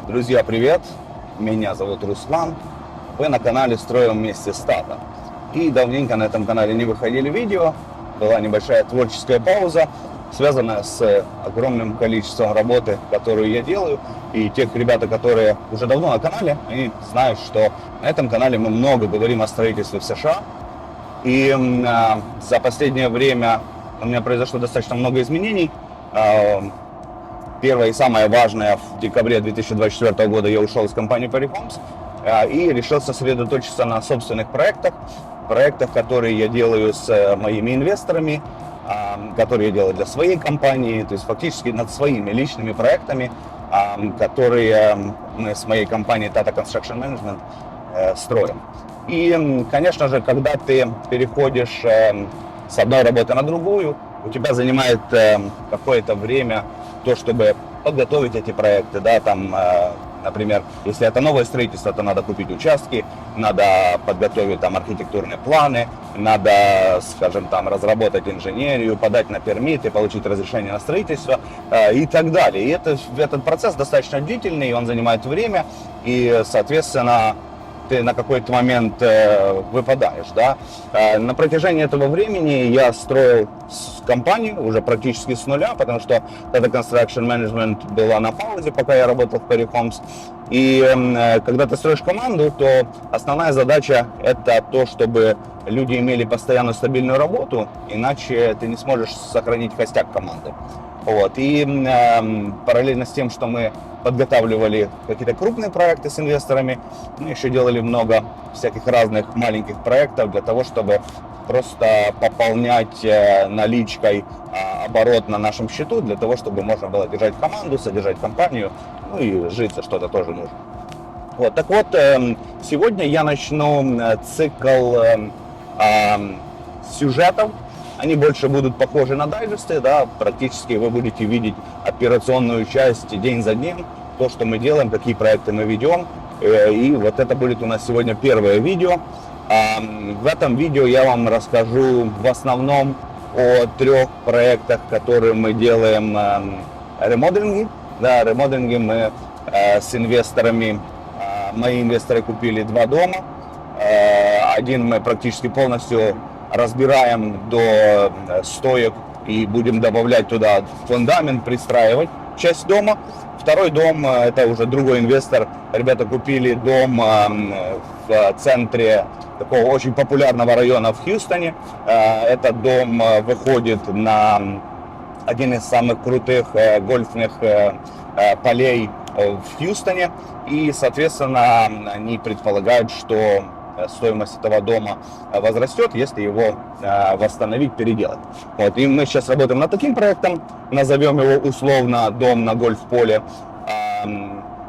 Друзья, привет! Меня зовут Руслан. Вы на канале «Строим вместе Стата». И давненько на этом канале не выходили видео. Была небольшая творческая пауза, связанная с огромным количеством работы, которую я делаю. И тех ребят, которые уже давно на канале, они знают, что на этом канале мы много говорим о строительстве в США. И за последнее время у меня произошло достаточно много изменений. Первое и самое важное, в декабре 2024 года я ушел из компании Perry Homes и решил сосредоточиться на собственных проектах, которые я делаю с моими инвесторами, которые я делаю для своей компании, то есть фактически над своими личными проектами, которые мы с моей компанией Tata Construction Management строим. И, конечно же, когда ты переходишь с одной работы на другую, у тебя занимает какое-то время то, чтобы подготовить эти проекты, да, там, например, если это новое строительство, то надо купить участки, надо подготовить там архитектурные планы, надо, скажем, там, разработать инженерию, подать на пермиты, получить разрешение на строительство и так далее. И этот процесс достаточно длительный, он занимает время, и, соответственно, ты на какой-то момент выпадаешь, да. На протяжении этого времени я строил компанию уже практически с нуля, потому что Tata Construction Management была на паузе, пока я работал в Perry Homes. И когда ты строишь команду, то основная задача это то, чтобы люди имели постоянную стабильную работу, иначе ты не сможешь сохранить костяк команды. Вот. И параллельно с тем, что мы подготавливали какие-то крупные проекты с инвесторами, мы еще делали много всяких разных маленьких проектов для того, чтобы просто пополнять наличкой оборот на нашем счету, для того, чтобы можно было держать команду, содержать компанию, ну и жить за что-то тоже нужно. Вот. Так вот, сегодня я начну цикл сюжетов. Они больше будут похожи на дайджесты, да, практически вы будете видеть операционную часть день за днем, то, что мы делаем, какие проекты мы ведем. И вот это будет у нас сегодня первое видео. В этом видео я вам расскажу в основном о 3 проектах, которые мы делаем ремоделинги. Да, ремоделинги мы с инвесторами, мои инвесторы купили 2 дома. Один мы практически полностью разбираем до стоек и будем добавлять туда фундамент, пристраивать часть дома. Второй дом, это уже другой инвестор. Ребята купили дом в центре такого очень популярного района в Хьюстоне. Этот дом выходит на один из самых крутых гольфных полей в Хьюстоне. И, соответственно, они предполагают, что стоимость этого дома возрастет, если его восстановить, переделать. Вот. И мы сейчас работаем над таким проектом, назовем его условно дом на гольф-поле.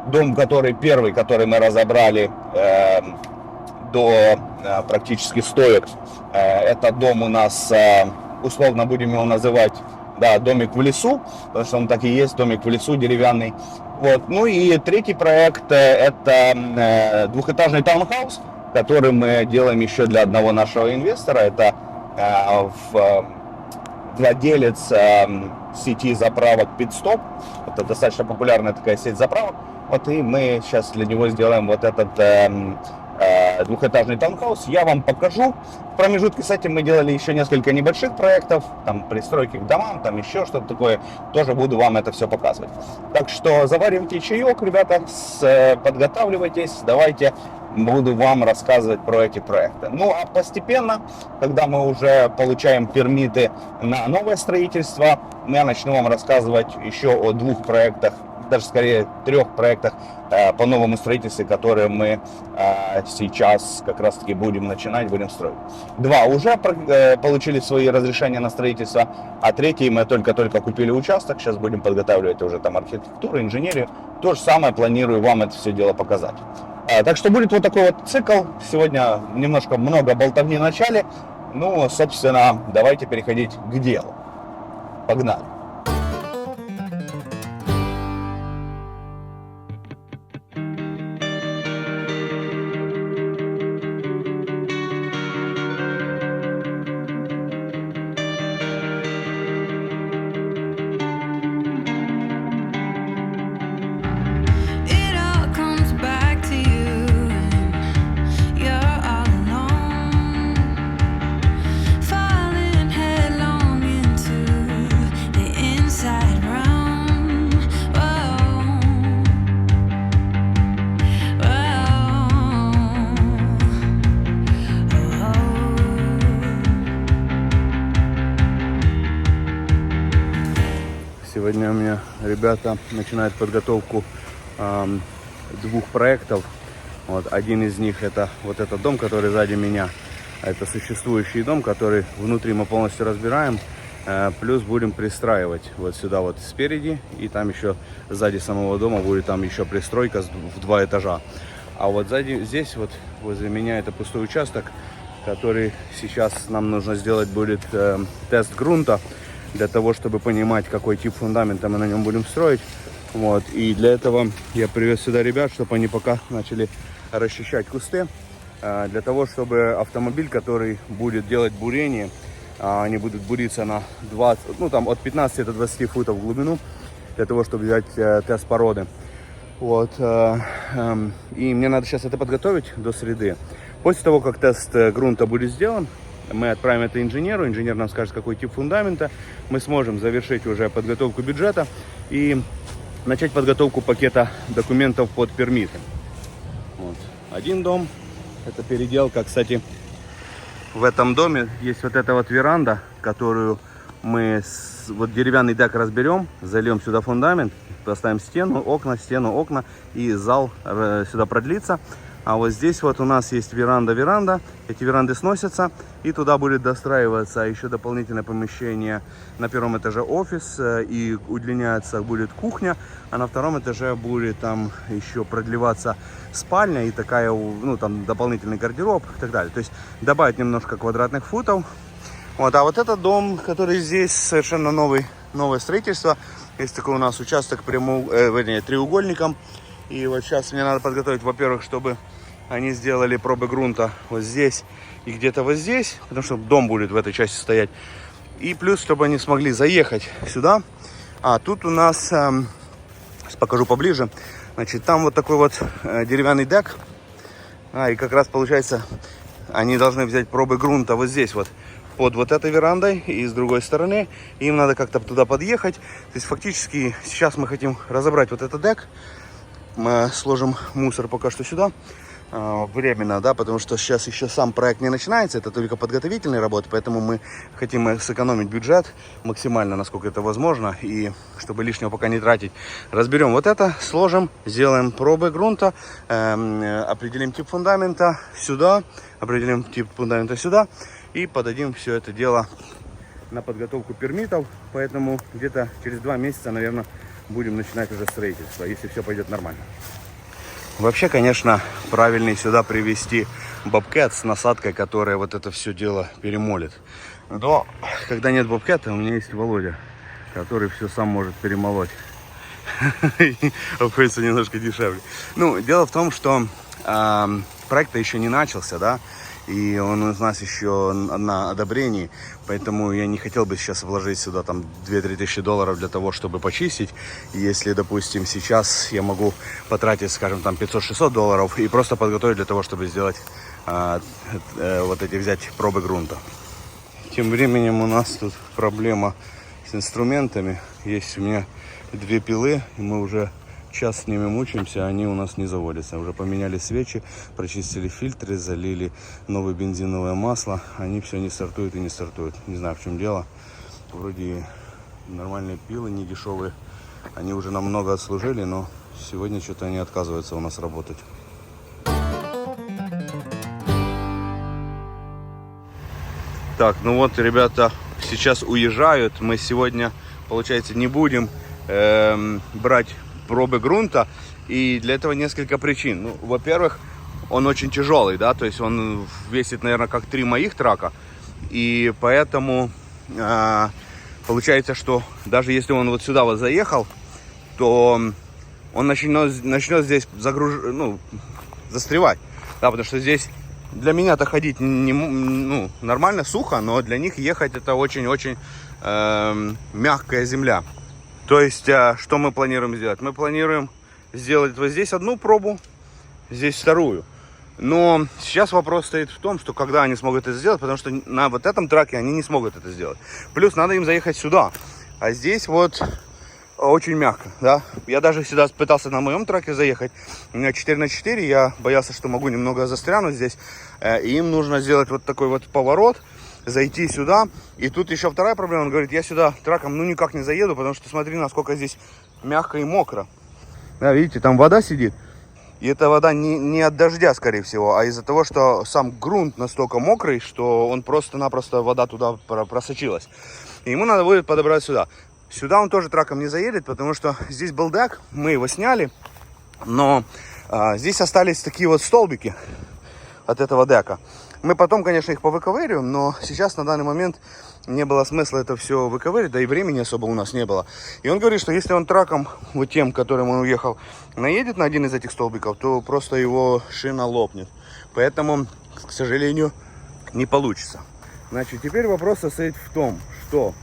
Дом, первый, который мы разобрали до практически стоек, это дом у нас, условно будем его называть, да, домик в лесу, потому что он так и есть, домик в лесу деревянный. Вот. Ну и третий проект, это двухэтажный таунхаус, который мы делаем еще для одного нашего инвестора. Это владелец сети заправок Pitstop. Это достаточно популярная такая сеть заправок. Вот и мы сейчас для него сделаем вот этот двухэтажный таунхаус. Я вам покажу. В промежутке с этим мы делали еще несколько небольших проектов, там пристройки к домам, там еще что-то такое. Тоже буду вам это все показывать. Так что заваривайте чаек, ребята, подготавливайтесь. Давайте буду вам рассказывать про эти проекты. Ну а постепенно, когда мы уже получаем пермиты на новое строительство, я начну вам рассказывать еще о 2 проектах, даже скорее 3 проектах по новому строительству, которые мы сейчас как раз таки будем начинать, будем строить. 2 уже получили свои разрешения на строительство, а 3 мы только-только купили участок, сейчас будем подготавливать уже там архитектуру, инженерию. То же самое планирую вам это все дело показать. Так что будет вот такой вот цикл. Сегодня немножко много болтовни в начале. Ну, собственно, давайте переходить к делу. Погнали. It all сегодня ребята начинают подготовку двух проектов. Вот, один из них это вот этот дом, который сзади меня. Это существующий дом, который внутри мы полностью разбираем. Плюс будем пристраивать вот сюда вот спереди. И там еще сзади самого дома будет там еще пристройка в 2 этажа. А вот сзади, здесь вот возле меня это пустой участок, который сейчас нам нужно сделать будет тест грунта. Для того, чтобы понимать, какой тип фундамента мы на нем будем строить. Вот. И для этого я привез сюда ребят, чтобы они пока начали расчищать кусты. Для того, чтобы автомобиль, который будет делать бурение, они будут буриться на 20, ну там от 15 до 20 футов в глубину, для того, чтобы взять тест породы. Вот. И мне надо сейчас это подготовить до среды. После того, как тест грунта будет сделан, мы отправим это инженеру, инженер нам скажет, какой тип фундамента. Мы сможем завершить уже подготовку бюджета и начать подготовку пакета документов под пермиты. Вот. Один дом, это переделка, кстати, в этом доме есть вот эта вот веранда, которую мы, вот деревянный дек разберем, зальем сюда фундамент, поставим стену, окна, и зал сюда продлится. А вот здесь вот у нас есть веранда. Эти веранды сносятся, и туда будет достраиваться еще дополнительное помещение. На первом этаже офис, и удлиняется будет кухня, а на втором этаже будет там еще продлеваться спальня и такая, ну там дополнительный гардероб и так далее. То есть добавить немножко квадратных футов. Вот, а вот этот дом, который здесь, совершенно новое строительство. Есть такой у нас участок треугольником. И вот сейчас мне надо подготовить, во-первых, чтобы они сделали пробы грунта вот здесь и где-то вот здесь, потому что дом будет в этой части стоять. И плюс, чтобы они смогли заехать сюда. А тут у нас, покажу поближе, значит, там вот такой вот деревянный дек. И как раз получается, они должны взять пробы грунта вот здесь вот, под вот этой верандой и с другой стороны. Им надо как-то туда подъехать. То есть фактически сейчас мы хотим разобрать вот этот дек. Мы сложим мусор пока что сюда временно, да, потому что сейчас еще сам проект не начинается, это только подготовительные работы, поэтому мы хотим сэкономить бюджет максимально, насколько это возможно, и чтобы лишнего пока не тратить. Разберем вот это, сложим, сделаем пробы грунта, определим тип фундамента сюда, и подадим все это дело на подготовку пермитов, поэтому где-то через 2 месяца, наверное, будем начинать уже строительство, если все пойдет нормально. Вообще, конечно, правильнее сюда привезти бобкет с насадкой, которая вот это все дело перемолит. Но когда нет бобкета, у меня есть Володя, который все сам может перемолоть. Обходится немножко дешевле. Ну, дело в том, что проект еще не начался, да, и он у нас еще на одобрении, поэтому я не хотел бы сейчас вложить сюда там 2-3 тысячи долларов для того, чтобы почистить. И если, допустим, сейчас я могу потратить, скажем, там 500-600 долларов и просто подготовить для того, чтобы сделать вот эти, взять пробы грунта. Тем временем у нас тут проблема с инструментами. Есть у меня 2 пилы, и мы уже час с ними мучаемся, они у нас не заводятся. Уже поменяли свечи, прочистили фильтры, залили новое бензиновое масло. Они все не стартуют и не стартуют. Не знаю, в чем дело. Вроде нормальные пилы, не дешевые. Они уже намного отслужили, но сегодня что-то они отказываются у нас работать. Так, ну вот, ребята сейчас уезжают. Мы сегодня, получается, не будем брать пробы грунта, и для этого несколько причин. Ну, во-первых, он очень тяжелый, да, то есть он весит, наверное, как 3 моих трака, и поэтому получается, что даже если он вот сюда вот заехал, то он начнет здесь застревать, да, потому что здесь для меня-то ходить нормально, сухо, но для них ехать это очень-очень мягкая земля. То есть, что мы планируем сделать? Мы планируем сделать вот здесь одну пробу, здесь вторую. Но сейчас вопрос стоит в том, что когда они смогут это сделать, потому что на вот этом траке они не смогут это сделать. Плюс надо им заехать сюда. А здесь вот очень мягко, да. Я даже сюда пытался на моем траке заехать. У меня 4×4, я боялся, что могу немного застрянуть здесь. И им нужно сделать вот такой вот поворот. зайти сюда. И тут еще вторая проблема. Он говорит, я сюда траком ну никак не заеду, потому что смотри, насколько здесь мягко и мокро. Да, видите, там вода сидит. И эта вода не от дождя, скорее всего, а из-за того, что сам грунт настолько мокрый, что он просто-напросто, вода туда просочилась. И ему надо будет подобрать сюда. Сюда он тоже траком не заедет, потому что здесь был дек, мы его сняли. Но здесь остались такие вот столбики от этого дека. Мы потом, конечно, их повыковыриваем, но сейчас на данный момент не было смысла это все выковыривать, да и времени особо у нас не было. И он говорит, что если он траком, вот тем, которым он уехал, наедет на один из этих столбиков, то просто его шина лопнет. Поэтому, к сожалению, не получится. Значит, теперь вопрос состоит в том, что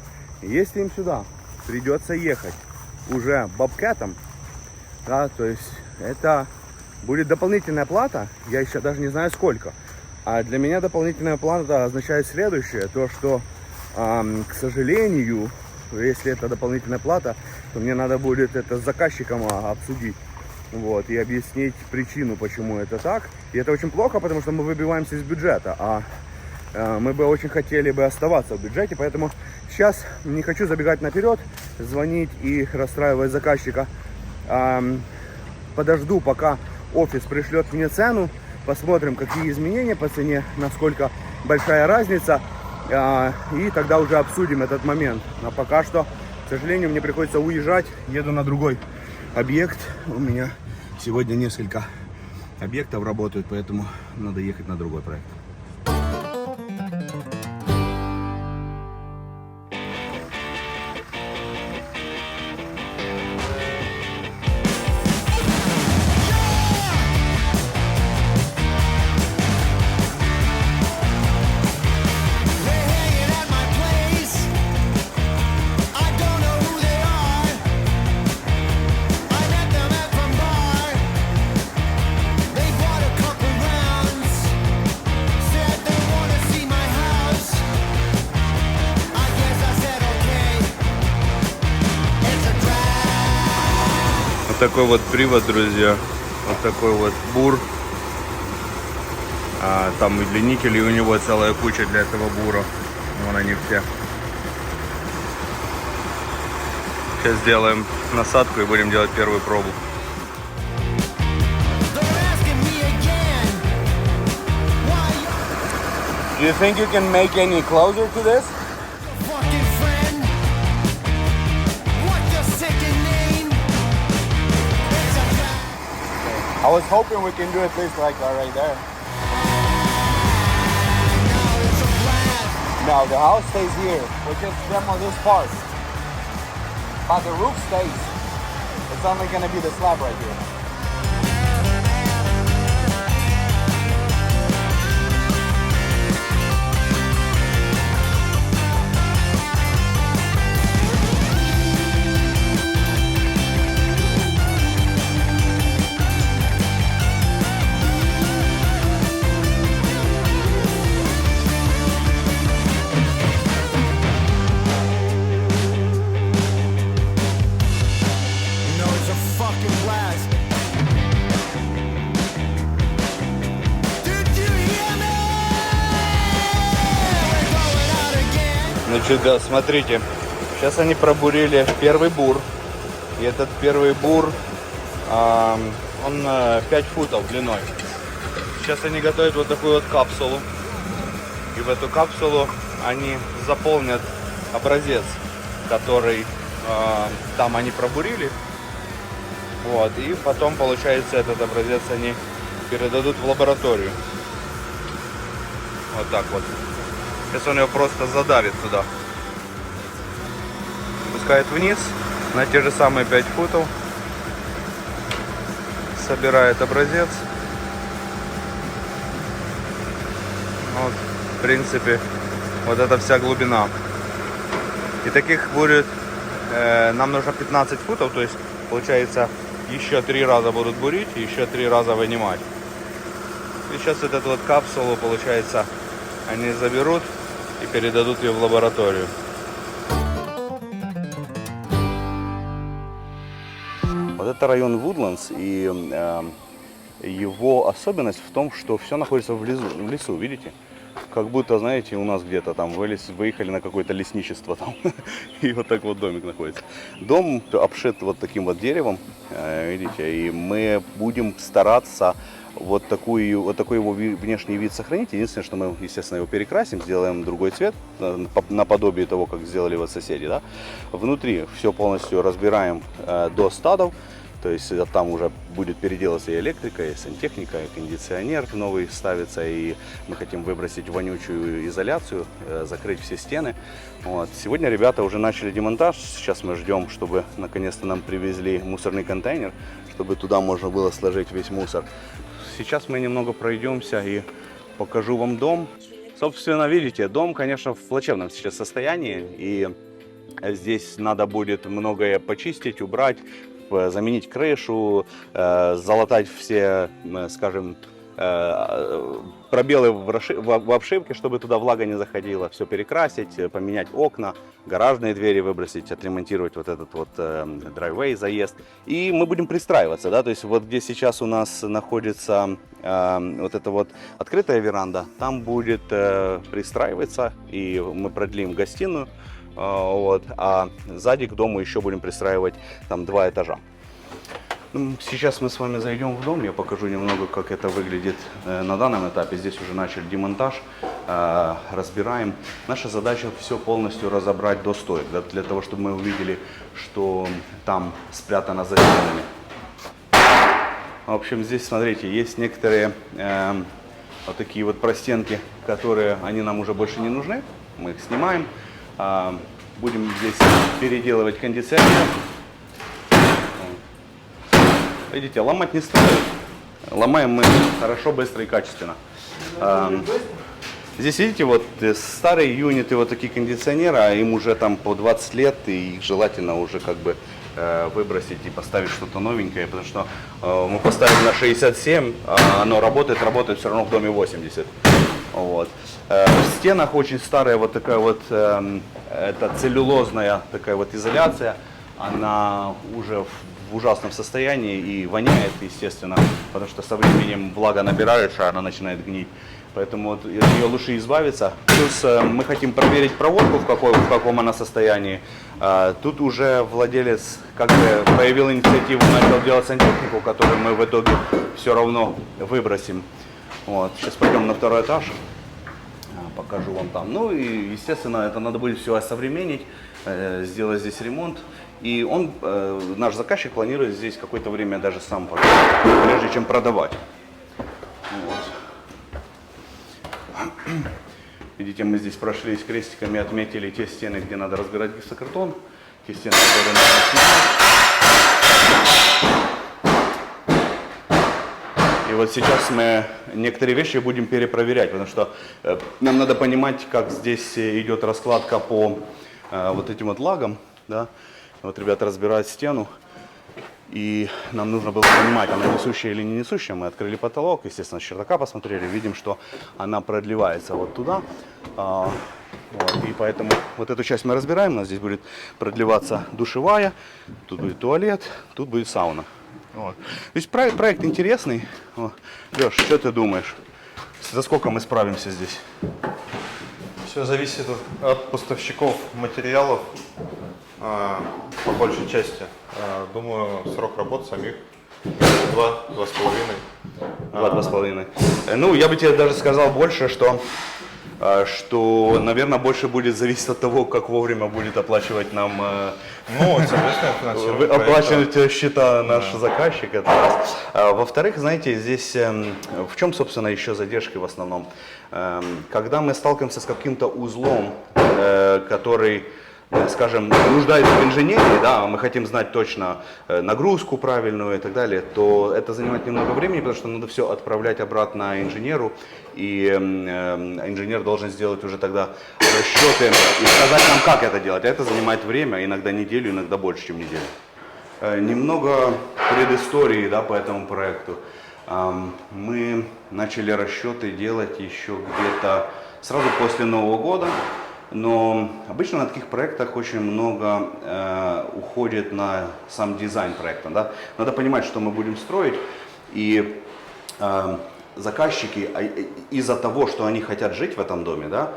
если им сюда придется ехать уже бобкатом, да, то есть это будет дополнительная плата, я еще даже не знаю сколько. А для меня дополнительная плата означает следующее, то что, к сожалению, если это дополнительная плата, то мне надо будет это с заказчиком обсудить, вот, и объяснить причину, почему это так. И это очень плохо, потому что мы выбиваемся из бюджета, а мы бы очень хотели бы оставаться в бюджете, поэтому сейчас не хочу забегать наперед, звонить и расстраивать заказчика. Подожду, пока офис пришлет мне цену, посмотрим, какие изменения по цене, насколько большая разница, и тогда уже обсудим этот момент. А пока что, к сожалению, мне приходится уезжать, еду на другой объект. У меня сегодня несколько объектов работают, поэтому надо ехать на другой проект. Вот такой вот привод, друзья. Вот такой вот бур. Там удлинители у него целая куча для этого бура. Вон они все. Сейчас сделаем насадку и будем делать первую пробу. Do you think you can make any closer to this? I was hoping we can do it this like right there. No, the house stays here. We just demo this part. But the roof stays. It's only gonna be the slab right here. Значит, да, смотрите, сейчас они пробурили первый бур. И этот первый бур, он 5 футов длиной. Сейчас они готовят вот такую вот капсулу. И в эту капсулу они заполнят образец, который там они пробурили. Вот, и потом, получается, этот образец они передадут в лабораторию. Вот так вот. Сейчас он его просто задавит туда. Пускает вниз на те же самые 5 футов. Собирает образец. Вот, в принципе, вот это вся глубина. И таких будет, нам нужно 15 футов, то есть получается еще 3 раза будут бурить, еще 3 раза вынимать. И сейчас вот эту вот капсулу, получается, они заберут и передадут ее в лабораторию. Вот это район Вудлендс, и его особенность в том, что все находится в лесу, видите? как будто, знаете, у нас где-то там выехали на какое-то лесничество там, и вот так вот домик находится. Дом обшит вот таким вот деревом, видите, и мы будем стараться вот такой его внешний вид сохранить. Единственное, что мы, естественно, его перекрасим, сделаем другой цвет, наподобие того, как сделали вот соседи, да. Внутри все полностью разбираем до стадов. То есть там уже будет переделаться и электрика, и сантехника, и кондиционер новый ставится, и мы хотим выбросить вонючую изоляцию, закрыть все стены. Вот. Сегодня ребята уже начали демонтаж, сейчас мы ждем, чтобы наконец-то нам привезли мусорный контейнер, чтобы туда можно было сложить весь мусор. Сейчас мы немного пройдемся и покажу вам дом. Собственно, видите, дом, конечно, в плачевном сейчас состоянии, и здесь надо будет многое почистить, убрать, заменить крышу, залатать все, скажем, пробелы в обшивке, чтобы туда влага не заходила, все перекрасить, поменять окна, гаражные двери выбросить, отремонтировать вот этот вот драйвей, заезд. И мы будем пристраиваться, да, то есть вот где сейчас у нас находится вот эта вот открытая веранда, там будет пристраиваться, и мы продлим гостиную. Вот, а сзади к дому еще будем пристраивать там 2 этажа. Сейчас мы с вами зайдем в дом, я покажу немного, как это выглядит на данном этапе. Здесь уже начали демонтаж, разбираем. Наша задача все полностью разобрать до стоек, для того, чтобы мы увидели, что там спрятано за стенами. В общем, здесь, смотрите, есть некоторые вот такие вот простенки, которые нам уже больше не нужны. Мы их снимаем. Будем здесь переделывать кондиционер. Видите, ломать не стоит. Ломаем мы хорошо, быстро и качественно. Здесь, видите, вот старые юниты, вот такие кондиционера, им уже там по 20 лет, и их желательно уже как бы выбросить и поставить что-то новенькое, потому что мы поставили на 67, а оно работает все равно в доме 80. Вот. В стенах очень старая вот такая вот, это целлюлозная такая вот изоляция, она уже в ужасном состоянии и воняет, естественно, потому что со временем влага набирается, она начинает гнить. Поэтому вот от нее лучше избавиться. Плюс мы хотим проверить проводку, в каком она состоянии. Тут уже владелец как бы проявил инициативу, начал делать сантехнику, которую мы в итоге все равно выбросим. Вот. Сейчас пойдем на 2-й этаж, покажу вам там. Ну и, естественно, это надо будет все осовременить, сделать здесь ремонт. И наш заказчик планирует здесь какое-то время даже сам пожить, прежде чем продавать. Вот. Видите, мы здесь прошлись крестиками, отметили те стены, где надо разбирать гипсокартон, те стены, которые надо снимать. И вот сейчас мы некоторые вещи будем перепроверять, потому что нам надо понимать, как здесь идет раскладка по вот этим вот лагам. Да? Вот ребята разбирают стену, и нам нужно было понимать, она несущая или не несущая. Мы открыли потолок, естественно, с чердака посмотрели, видим, что она продлевается вот туда. Вот, и поэтому вот эту часть мы разбираем, у нас здесь будет продлеваться душевая, тут будет туалет, тут будет сауна. Вот. То есть проект интересный. Леш, что ты думаешь? За сколько мы справимся здесь? Все зависит от поставщиков материалов, по большей части. Думаю, срок работы самих 2-2,5. 2-2,5. Ну, я бы тебе даже сказал больше, что, наверное, больше будет зависеть от того, как вовремя будет оплачивать нам, соответственно, финансирование оплачивать счета наш заказчик. Это раз. Во-вторых, знаете, здесь в чем, собственно, еще задержки в основном? Когда мы сталкиваемся с каким-то узлом, который, скажем, нуждается в инженерии, да, мы хотим знать точно нагрузку правильную и так далее, то это занимает немного времени, потому что надо все отправлять обратно инженеру, и инженер должен сделать уже тогда расчеты и сказать нам, как это делать. А это занимает время, иногда неделю, иногда больше, чем неделю. Немного предыстории, да, по этому проекту. Мы начали расчеты делать еще где-то сразу после Нового года. Но обычно на таких проектах очень много уходит на сам дизайн проекта. Да? Надо понимать, что мы будем строить. И заказчики из-за того, что они хотят жить в этом доме, да,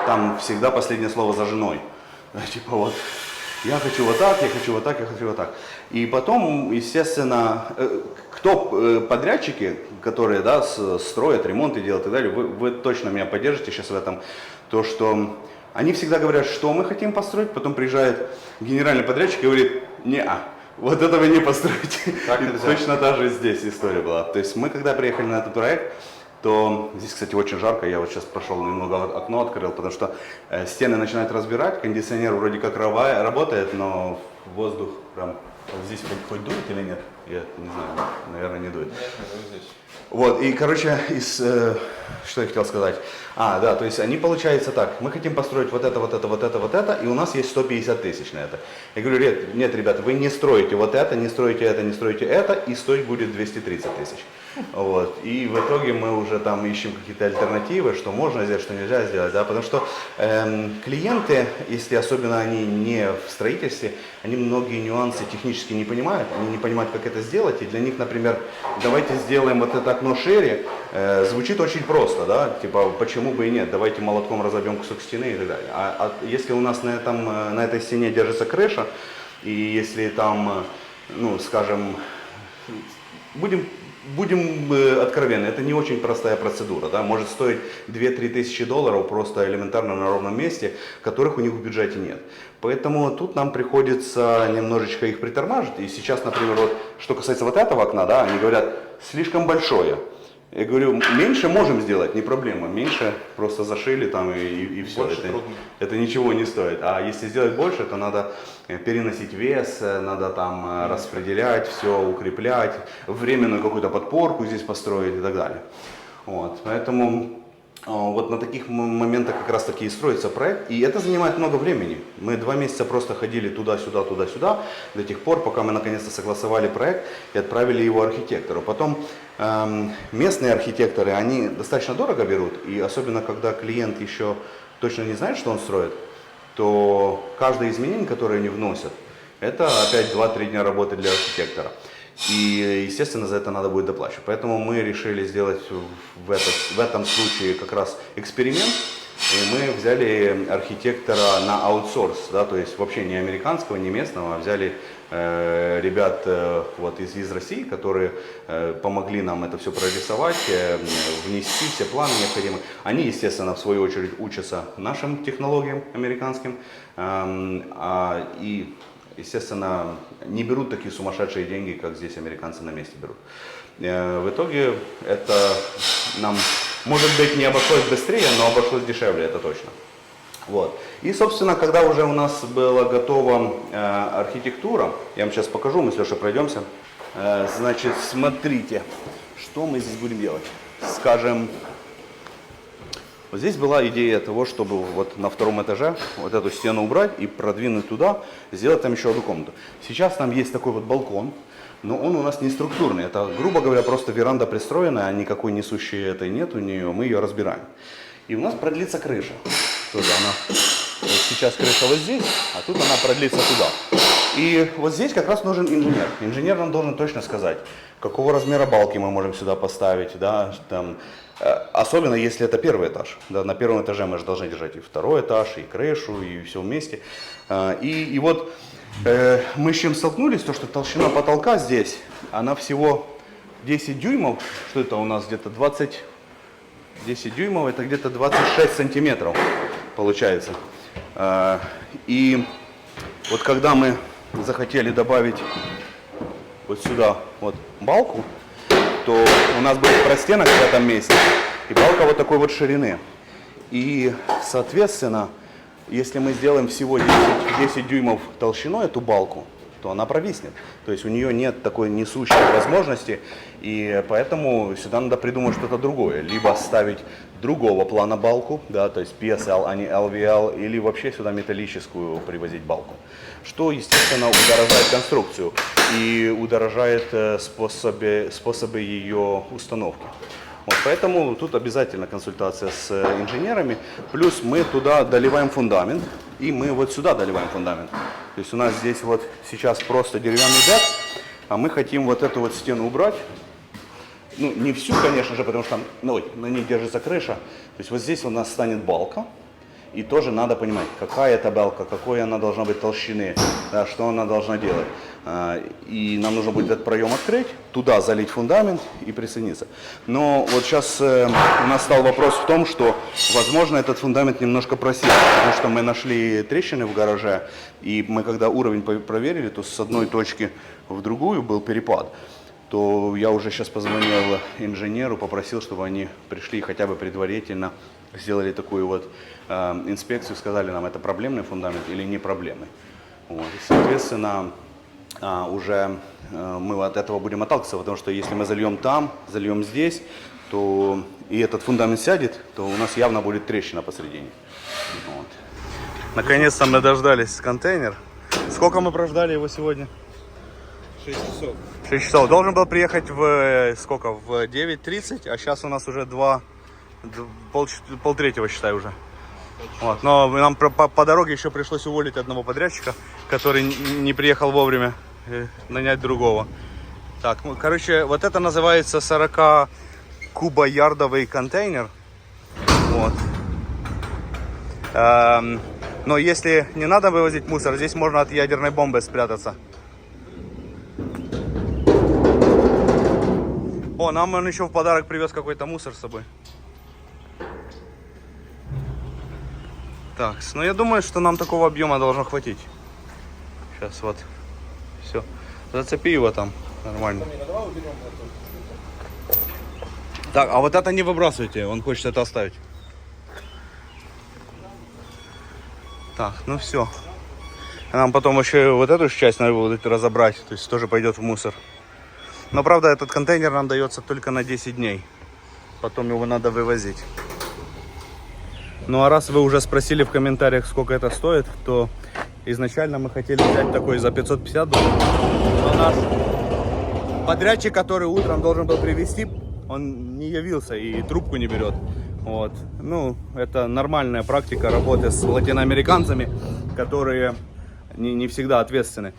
там всегда последнее слово за женой. Типа вот, я хочу вот так, я хочу вот так, я хочу вот так. И потом, естественно, кто подрядчики, которые, да, строят, ремонты делают и так далее, вы точно меня поддержите сейчас в этом, то что они всегда говорят, что мы хотим построить, потом приезжает генеральный подрядчик и говорит, не-а. Вот этого не построить. Точно та же здесь история была. То есть мы, когда приехали на этот проект, то здесь, кстати, очень жарко. Я вот сейчас прошел, немного окно открыл, потому что стены начинают разбирать, кондиционер вроде как работает, но воздух прям здесь хоть дует или нет? Я не знаю, наверное, не дует. Вот, и, короче, что я хотел сказать? Да, то есть они, получается так, мы хотим построить вот это, вот это, вот это, вот это, и у нас есть 150 тысяч на это. Я говорю, нет, ребята, вы не строите вот это, не строите это, не строите это, и стоить будет 230 тысяч. Вот, и в итоге мы уже там ищем какие-то альтернативы, что можно сделать, что нельзя сделать, да, потому что клиенты, если особенно они не в строительстве, они многие нюансы технически не понимают, они не понимают, как это сделать, и для них, например, давайте сделаем вот это окно шире, звучит очень просто, да, типа, почему бы и нет, давайте молотком разобьем кусок стены и так далее. А если у нас на этой стене держится крыша, и если там, ну, скажем, будем откровенны, это не очень простая процедура, да, может стоить 2-3 тысячи долларов просто элементарно на ровном месте, которых у них в бюджете нет. Поэтому тут нам приходится немножечко их притормаживать. И сейчас, например, вот, что касается вот этого окна, да, они говорят, слишком большое. Я говорю, меньше можем сделать, не проблема, меньше просто зашили там и все. Это ничего не стоит. А если сделать больше, то надо переносить вес, надо там распределять, все укреплять, временную какую-то подпорку здесь построить и так далее. Вот, поэтому вот на таких моментах как раз таки и строится проект, и это занимает много времени. Мы 2 месяца просто ходили туда-сюда, туда-сюда, до тех пор, пока мы наконец-то согласовали проект и отправили его архитектору. Потом местные архитекторы, они достаточно дорого берут, и особенно когда клиент еще точно не знает, что он строит, то каждое изменение, которое они вносят, это опять 2-3 дня работы для архитектора. И, естественно, за это надо будет доплачивать. Поэтому мы решили сделать в этом случае как раз эксперимент. И мы взяли архитектора на аутсорс, да, то есть вообще не американского, не местного, а взяли ребят вот из России, которые помогли нам это все прорисовать, внести все планы необходимые. Они, естественно, в свою очередь учатся нашим технологиям американским и, естественно, не берут такие сумасшедшие деньги, как здесь американцы на месте берут. В итоге это нам, может быть, не обошлось быстрее, но обошлось дешевле, это точно. Вот. И, собственно, когда уже у нас была готова архитектура, я вам сейчас покажу, мы с Лешей пройдемся. Значит, смотрите, что мы здесь будем делать. Скажем, вот здесь была идея того, чтобы вот на 2-м этаже вот эту стену убрать и продвинуть туда, сделать там еще одну комнату. Сейчас там есть такой вот балкон, но он у нас не структурный. Это, грубо говоря, просто веранда пристроенная, а никакой несущей этой нет у нее, мы ее разбираем. И у нас продлится крыша. Тоже она, вот сейчас крыша вот здесь, а тут она продлится туда. И вот здесь как раз нужен инженер. Инженер нам должен точно сказать, какого размера балки мы можем сюда поставить, да, там, особенно если это 1-й этаж. Да, на 1-м этаже мы же должны держать и 2-й этаж, и крышу, и все вместе. И вот мы с чем столкнулись, то что толщина потолка здесь, она всего 10 дюймов, что это у нас где-то 10 дюймов, это где-то 26 сантиметров получается. И вот когда мы захотели добавить вот сюда вот балку, то у нас будет простенок в этом месте и балка вот такой вот ширины. И, соответственно, если мы сделаем всего 10 дюймов толщиной эту балку, то она провиснет. То есть у нее нет такой несущей возможности, и поэтому сюда надо придумать что-то другое. Либо ставить другого плана балку, да, то есть PSL, а не LVL, или вообще сюда металлическую привозить балку. Что, естественно, удорожает конструкцию и удорожает способы ее установки. Вот, поэтому тут обязательно консультация с инженерами. Плюс мы туда доливаем фундамент, и мы вот сюда доливаем фундамент. То есть у нас здесь вот сейчас просто деревянный дек, а мы хотим вот эту вот стену убрать. Ну, не всю, конечно же, потому что там, ну, на ней держится крыша. То есть вот здесь у нас станет балка. И тоже надо понимать, какая это балка, какой она должна быть толщины, да, что она должна делать. И нам нужно будет этот проем открыть, туда залить фундамент и присоединиться. Но вот сейчас у нас стал вопрос в том, что, возможно, этот фундамент немножко просел, потому что мы нашли трещины в гараже, и мы когда уровень проверили, то с одной точки в другую был перепад. То я уже сейчас позвонил инженеру, попросил, чтобы они пришли и хотя бы предварительно сделали такую вот инспекцию, сказали нам, это проблемный фундамент или не проблемный. Вот. И, соответственно, уже мы от этого будем отталкиваться, потому что если мы зальем там, зальем здесь, то и этот фундамент сядет, то у нас явно будет трещина посередине. Вот. Наконец-то мы дождались контейнер. Сколько мы прождали его сегодня? 6 часов. 6 часов. Должен был приехать в сколько? В 9:30, а сейчас у нас уже полтретьего, считай, уже. Вот. Но нам по дороге еще пришлось уволить одного подрядчика, который не приехал вовремя, нанять другого. Так, ну, короче, вот это называется 40-кубоярдовый контейнер. Вот. Но если не надо вывозить мусор, здесь можно от ядерной бомбы спрятаться. О, нам он еще в подарок привез какой-то мусор с собой. Так, ну я думаю, что нам такого объема должно хватить. Сейчас вот, все. Зацепи его там, нормально. Так, а вот это не выбрасывайте, он хочет это оставить. Так, ну все. Нам потом еще вот эту часть надо будет разобрать, то есть тоже пойдет в мусор. Но правда, этот контейнер нам дается только на 10 дней. Потом его надо вывозить. Ну а раз вы уже спросили в комментариях, сколько это стоит, то изначально мы хотели взять такой за $550. Но наш подрядчик, который утром должен был привезти, он не явился и трубку не берет. Вот. Ну, это нормальная практика работы с латиноамериканцами, которые не всегда ответственны.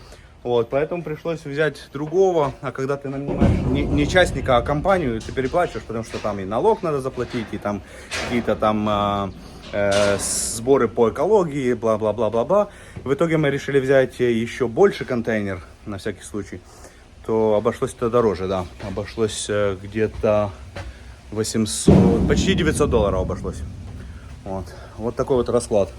Вот, поэтому пришлось взять другого, а когда ты нанимаешь не частника, а компанию, ты переплачиваешь, потому что там и налог надо заплатить, и там какие-то там сборы по экологии, бла-бла-бла-бла-бла. В итоге мы решили взять еще больше контейнер, на всякий случай, то обошлось это дороже, да, обошлось где-то 800, почти $900 обошлось. Вот такой вот расклад.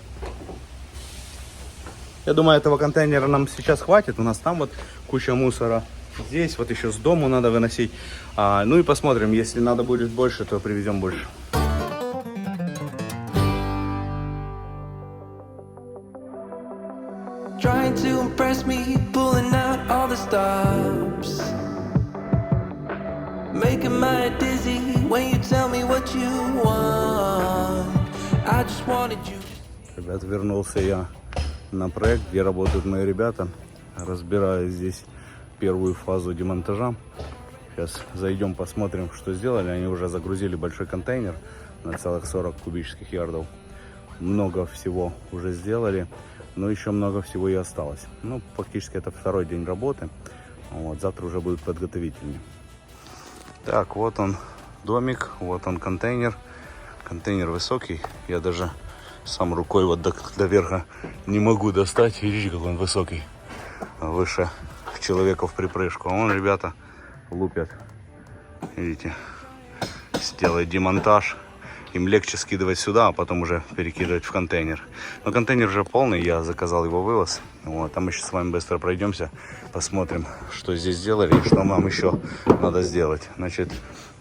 Я думаю, этого контейнера нам сейчас хватит. У нас там вот куча мусора. Здесь вот еще с дому надо выносить. Ну и посмотрим, если надо будет больше, то привезем больше. Trying to impress me, pulling out all the stops, making my head dizzy when you tell me what you want. I just wanted you. Ребят, вернулся я на проект, где работают мои ребята. Разбираю здесь первую фазу демонтажа. Сейчас зайдем, посмотрим, что сделали. Они уже загрузили большой контейнер на целых 40 кубических ярдов. Много всего уже сделали, но еще много всего и осталось. Ну, фактически это второй день работы. Вот, завтра уже будет подготовительный. Так, вот он домик, вот он контейнер. Контейнер высокий. Я даже сам рукой вот до верха не могу достать. Видите, как он высокий. Выше человека в припрыжку. Вон ребята лупят. Видите, сделать демонтаж. Им легче скидывать сюда, а потом уже перекидывать в контейнер. Но контейнер уже полный, я заказал его вывоз. Вот, а мы сейчас с вами быстро пройдемся, посмотрим, что здесь сделали и что нам еще надо сделать. Значит,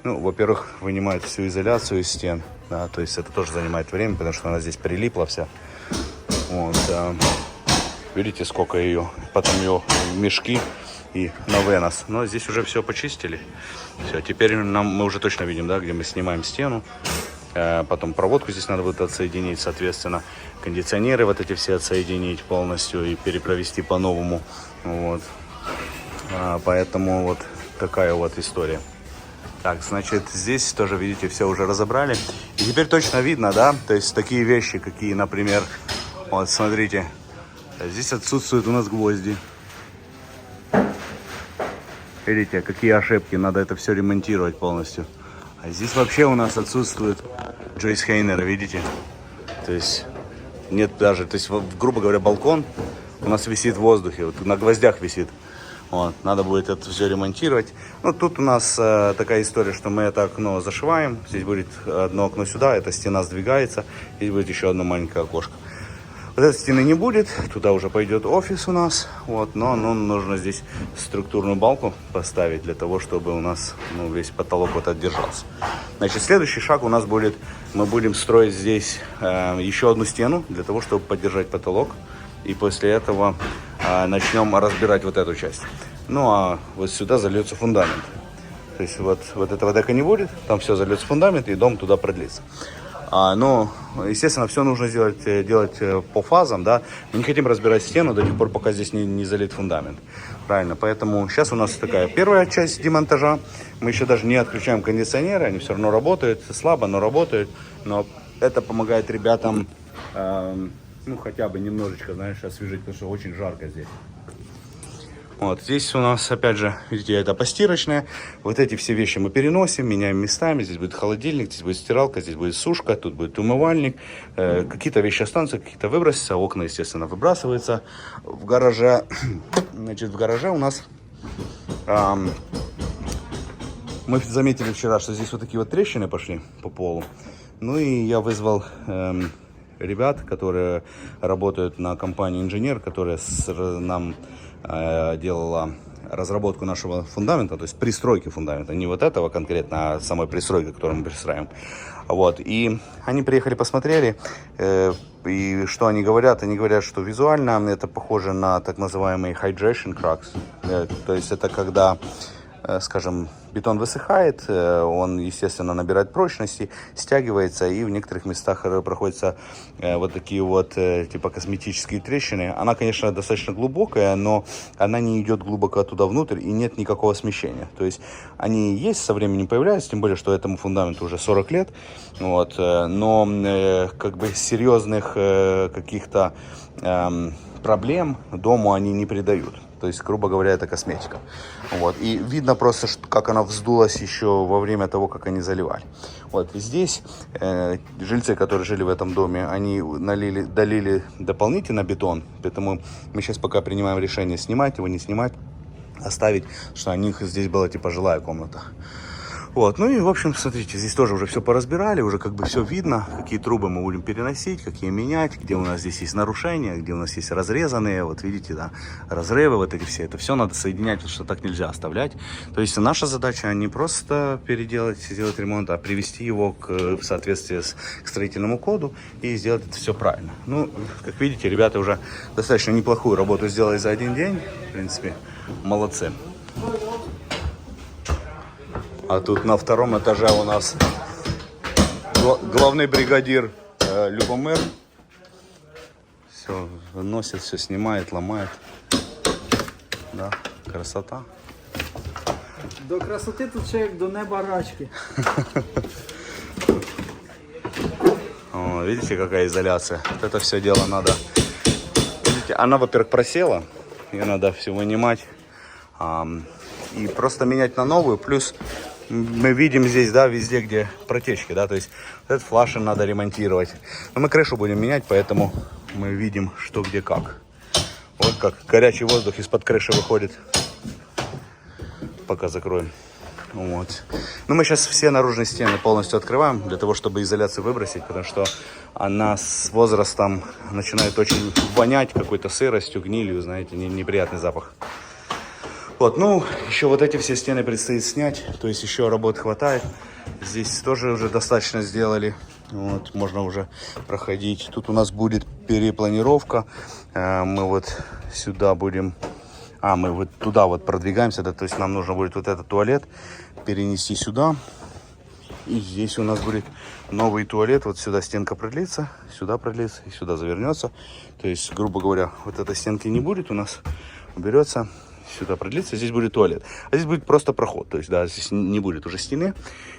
ну, во-первых, вынимают всю изоляцию из стен. Да, то есть это тоже занимает время, потому что она здесь прилипла вся. Вот, видите, сколько ее. Потом ее в мешки и на вынос. Но здесь уже все почистили. Все, теперь мы уже точно видим, да, где мы снимаем стену. Потом проводку здесь надо будет отсоединить, соответственно, кондиционеры вот эти все отсоединить полностью и перепровести по-новому. Вот. Поэтому вот такая вот история. Так, значит, здесь тоже, видите, все уже разобрали. И теперь точно видно, да, то есть такие вещи, какие, например, вот, смотрите, здесь отсутствуют у нас гвозди. Видите, какие ошибки, надо это все ремонтировать полностью. А здесь вообще у нас отсутствует Джойс Хейнер, видите? То есть нет даже, то есть, грубо говоря, балкон у нас висит в воздухе, вот на гвоздях висит. Вот, надо будет это все ремонтировать. Ну, тут у нас такая история, что мы это окно зашиваем. Здесь будет одно окно сюда, эта стена сдвигается. Здесь будет еще одно маленькое окошко. Вот этой стены не будет, туда уже пойдет офис у нас. Вот, но нужно здесь структурную балку поставить для того, чтобы у нас весь потолок вот отдержался. Значит, следующий шаг у нас будет, мы будем строить здесь еще одну стену для того, чтобы поддержать потолок. И после этого начнем разбирать вот эту часть. Ну а вот сюда зальется фундамент. То есть вот этого дека не будет, там все зальется фундамент и дом туда продлится. Но, естественно, все нужно делать по фазам, да. Мы не хотим разбирать стену до тех пор, пока здесь не залит фундамент. Правильно, поэтому сейчас у нас такая первая часть демонтажа. Мы еще даже не отключаем кондиционеры, они все равно работают, слабо, но работают. Но это помогает ребятам, хотя бы немножечко, знаешь, освежить, потому что очень жарко здесь. Вот здесь у нас, опять же, видите, это постирочная. Вот эти все вещи мы переносим, меняем местами. Здесь будет холодильник, здесь будет стиралка, здесь будет сушка, тут будет умывальник. Какие-то вещи останутся, какие-то выбросятся. Окна, естественно, выбрасываются. В гараже, значит, в гараже у нас... мы заметили вчера, что здесь вот такие вот трещины пошли по полу. Ну и я вызвал... ребят, которые работают на компании «Инженер», которая нам делала разработку нашего фундамента, то есть пристройки фундамента, не вот этого конкретно, а самой пристройки, которую мы пристраиваем. Вот, и они приехали, посмотрели, и что они говорят? Они говорят, что визуально это похоже на так называемые hydration cracks, то есть это когда, скажем, бетон высыхает, он, естественно, набирает прочности, стягивается, и в некоторых местах проходятся вот такие вот, типа, косметические трещины. Она, конечно, достаточно глубокая, но она не идет глубоко туда внутрь, и нет никакого смещения. То есть они есть, со временем появляются, тем более, что этому фундаменту уже 40 лет, вот, но как бы серьезных каких-то проблем дому они не придают. То есть, грубо говоря, это косметика. Вот. И видно просто, как она вздулась еще во время того, как они заливали. Вот. И здесь жильцы, которые жили в этом доме, они долили дополнительно бетон. Поэтому мы сейчас пока принимаем решение, снимать его, не снимать, оставить, что у них здесь была типа жилая комната. Вот, ну и, в общем, смотрите, здесь тоже уже все поразбирали, уже как бы все видно, какие трубы мы будем переносить, какие менять, где у нас здесь есть нарушения, где у нас есть разрезанные, вот видите, да, разрывы вот эти все, это все надо соединять, потому что так нельзя оставлять. То есть наша задача не просто сделать ремонт, а привести его в соответствии к строительному коду и сделать это все правильно. Ну, как видите, ребята уже достаточно неплохую работу сделали за один день, в принципе, молодцы. А тут на втором этаже у нас главный бригадир Любомир. Все выносит, все снимает, ломает. Да, красота. До красоти тут ще як до неба рачки. О, видите, какая изоляция. Вот это все дело надо. Видите, она, во-первых, просела. Ее надо все вынимать. И просто менять на новую. Плюс мы видим здесь, да, везде, где протечки, да, то есть этот флашин надо ремонтировать. Но мы крышу будем менять, поэтому мы видим, что где как. Вот как горячий воздух из-под крыши выходит. Пока закроем. Вот. Ну, мы сейчас все наружные стены полностью открываем, для того, чтобы изоляцию выбросить, потому что она с возрастом начинает очень вонять какой-то сыростью, гнилью, знаете, неприятный запах. Вот, ну, еще вот эти все стены предстоит снять, то есть еще работы хватает. Здесь тоже уже достаточно сделали, вот, можно уже проходить. Тут у нас будет перепланировка, мы вот сюда будем, мы вот туда вот продвигаемся, да, то есть нам нужно будет вот этот туалет перенести сюда. И здесь у нас будет новый туалет, вот сюда стенка продлится и сюда завернется. То есть, грубо говоря, вот этой стенки не будет у нас, уберется. сюда продлится, здесь будет туалет. А здесь будет просто проход, то есть, да, здесь не будет уже стены.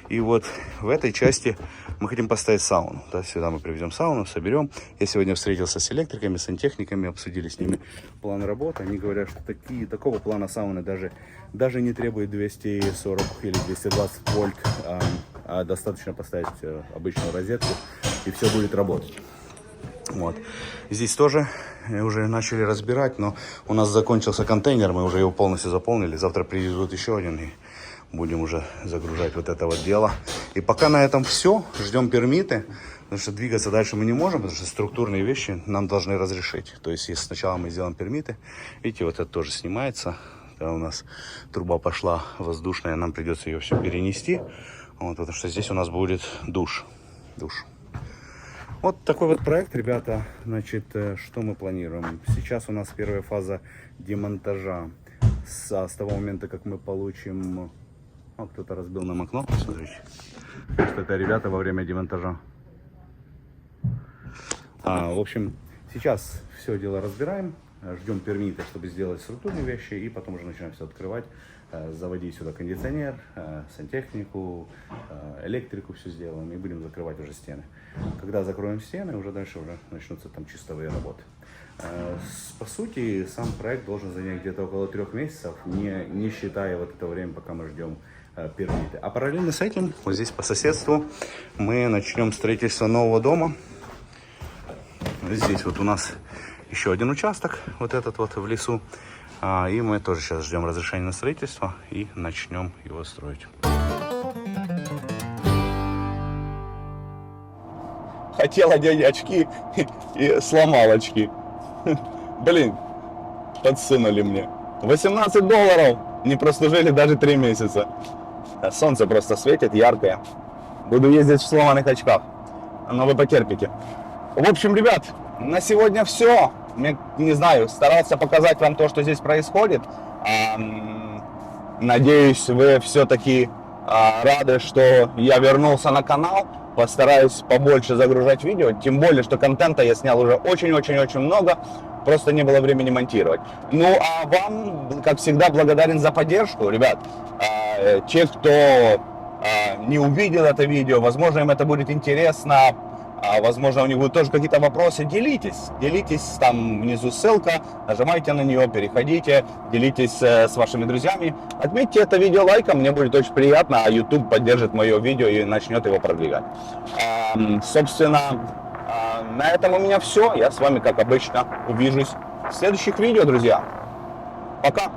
И вот в этой части мы хотим поставить сауну. Да, сюда мы привезем сауну, соберем. Я сегодня встретился с электриками, с сантехниками, обсудили с ними план работы. Они говорят, что такого плана сауны даже не требует 240 или 220 вольт, а достаточно поставить обычную розетку, и все будет работать. Вот. Здесь тоже уже начали разбирать, но у нас закончился контейнер, мы уже его полностью заполнили. Завтра привезут еще один, и будем уже загружать вот это вот дело. И пока на этом все, ждем пермиты, потому что двигаться дальше мы не можем, потому что структурные вещи нам должны разрешить. То есть, если сначала мы сделаем пермиты, видите, вот это тоже снимается. Когда у нас труба пошла воздушная, нам придется ее все перенести, вот, потому что здесь у нас будет душ. Вот такой вот проект, ребята. Значит, что мы планируем? Сейчас у нас первая фаза демонтажа. С того момента, как мы получим... О, кто-то разбил нам окно, смотрите. Это ребята во время демонтажа. В общем, сейчас все дело разбираем. Ждем пермита, чтобы сделать структурные вещи. И потом уже начинаем все открывать. Заводить сюда кондиционер, сантехнику, электрику, все сделаем. И будем закрывать уже стены. Когда закроем стены, уже дальше уже начнутся там чистовые работы. По сути, сам проект должен занять где-то около 3 месяцев, не считая вот это время, пока мы ждем пермиты. А параллельно с этим, вот здесь по соседству, мы начнем строительство нового дома. Здесь вот у нас еще один участок, вот этот вот в лесу. И мы тоже сейчас ждем разрешения на строительство и начнем его строить. Хотел одеть очки и сломал очки. Блин, подсунули мне. $18, не прослужили даже 3 месяца. Солнце просто светит, яркое. Буду ездить в сломанных очках. Но вы потерпите. В общем, ребят, на сегодня все. Не знаю, старался показать вам то, что здесь происходит. Надеюсь, вы все-таки рады, что я вернулся на канал. Постараюсь побольше загружать видео. Тем более, что контента я снял уже очень-очень-очень много. Просто не было времени монтировать. Ну, а вам, как всегда, благодарен за поддержку. Ребят, те, кто не увидел это видео, возможно, им это будет интересно. Возможно, у них будут тоже какие-то вопросы. Делитесь, там внизу ссылка, нажимайте на нее, переходите, делитесь с вашими друзьями. Отметьте это видео лайком, мне будет очень приятно, а YouTube поддержит мое видео и начнет его продвигать. Собственно, на этом у меня все. Я с вами, как обычно, увижусь в следующих видео, друзья. Пока!